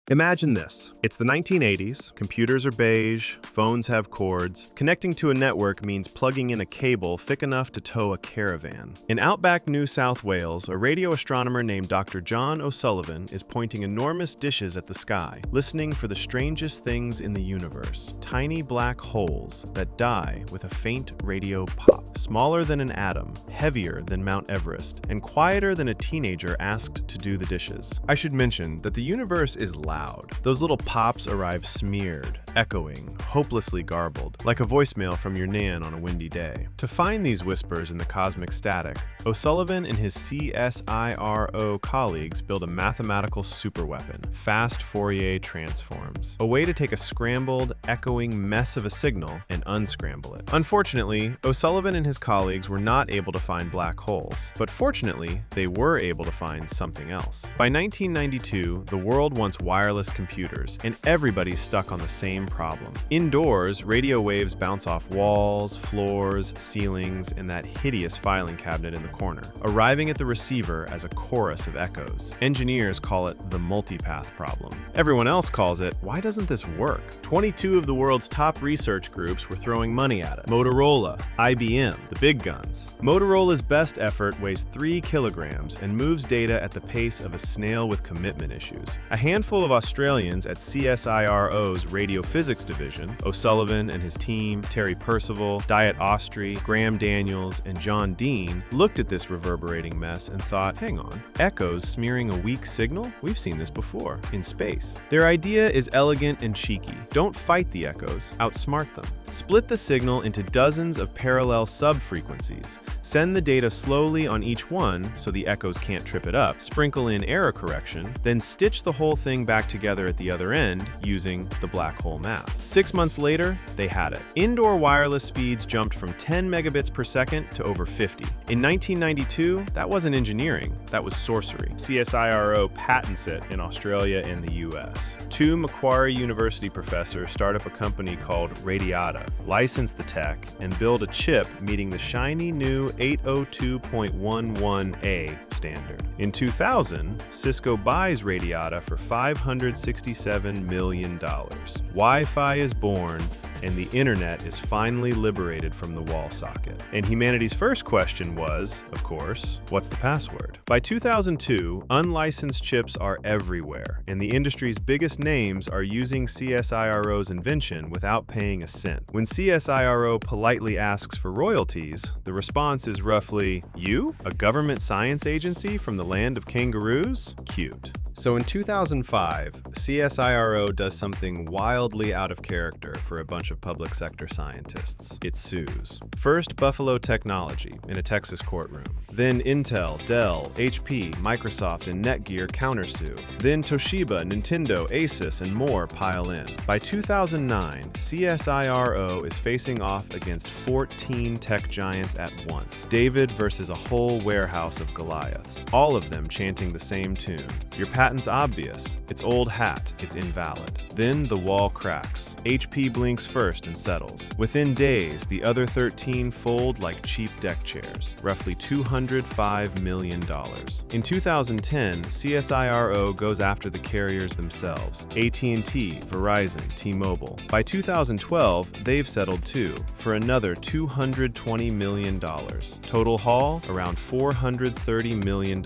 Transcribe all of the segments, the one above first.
Imagine this. It's the 1980s, computers are beige, phones have cords. Connecting to a network means plugging in a cable thick enough to tow a caravan. In outback New South Wales, a radio astronomer named Dr. John O'Sullivan is pointing enormous dishes at the sky, listening for the strangest things in the universe. Tiny black holes that die with a faint radio pop. Smaller than an atom, heavier than Mount Everest, and quieter than a teenager asked to do the dishes. I should mention that the universe is loud. Those little pops arrive smeared, echoing, hopelessly garbled, like a voicemail from your nan on a windy day. To find these whispers in the cosmic static, O'Sullivan and his CSIRO colleagues build a mathematical superweapon, fast Fourier transforms, a way to take a scrambled, echoing mess of a signal and unscramble it. Unfortunately, O'Sullivan and his colleagues were not able to find black holes, but fortunately, they were able to find something else. By 1992, the world wants wireless computers, and everybody's stuck on the same problem. Indoors, radio waves bounce off walls, floors, ceilings, and that hideous filing cabinet in the corner, arriving at the receiver as a chorus of echoes. Engineers call it the multipath problem. Everyone else calls it, why doesn't this work? 22 of the world's top research groups were throwing money at it. Motorola, IBM, the big guns. Motorola's best effort weighs 3 kilograms and moves data at the pace of a snail with commitment issues. A handful of Australians at CSIRO's radio physics division, O'Sullivan and his team, Terry Percival, Diet Austri, Graham Daniels, and John Dean, looked at this reverberating mess and thought, hang on, echoes smearing a weak signal? We've seen this before, in space. Their idea is elegant and cheeky. Don't fight the echoes, outsmart them. Split the signal into dozens of parallel sub-frequencies. Send the data slowly on each one so the echoes can't trip it up. Sprinkle in error correction, then stitch the whole thing back together at the other end using the black hole math. 6 months later, they had it. Indoor wireless speeds jumped from 10 megabits per second to over 50. In 1992, that wasn't engineering, that was sorcery. CSIRO patents it in Australia and the US. 2 Macquarie University professors start up a company called Radiata, license the tech, and build a chip meeting the shiny new 802.11a standard. In 2000, Cisco buys Radiata for $567 million. Wi-Fi is born, and the internet is finally liberated from the wall socket. And humanity's first question was, of course, what's the password? By 2002, unlicensed chips are everywhere, and the industry's biggest names are using CSIRO's invention without paying a cent. When CSIRO politely asks for royalties, the response is roughly, you? A government science agency from the land of kangaroos? Cute. So in 2005, CSIRO does something wildly out of character for a bunch of public sector scientists. It sues. First, Buffalo Technology in a Texas courtroom. Then Intel, Dell, HP, Microsoft, and Netgear countersue. Then Toshiba, Nintendo, Asus, and more pile in. By 2009, CSIRO is facing off against 14 tech giants at once. David versus a whole warehouse of Goliaths, all of them chanting the same tune. Your patent's obvious. It's old hat. It's invalid. Then the wall cracks. HP blinks first and settles. Within days, the other 13 fold like cheap deck chairs, roughly $205 million. In 2010, CSIRO goes after the carriers themselves, AT&T, Verizon, T-Mobile. By 2012, they've settled too, for another $220 million. Total haul, around $430 million,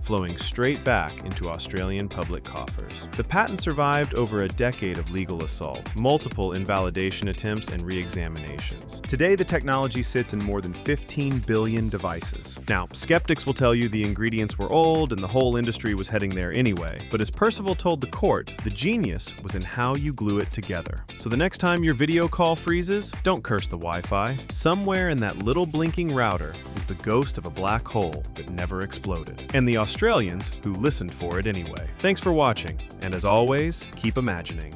flowing straight back into Australian public coffers. The patent survived over a decade of legal assault, multiple invalidation attempts and re-examinations. Today, the technology sits in more than 15 billion devices. Now, skeptics will tell you the ingredients were old and the whole industry was heading there anyway, but as Percival told the court, the genius was in how you glue it together. So the next time your video call freezes, don't curse the Wi-Fi. Somewhere in that little blinking router is the ghost of a black hole that never exploded. And the Australians who listened for it anyway. Thanks for watching, and as always, keep imagining.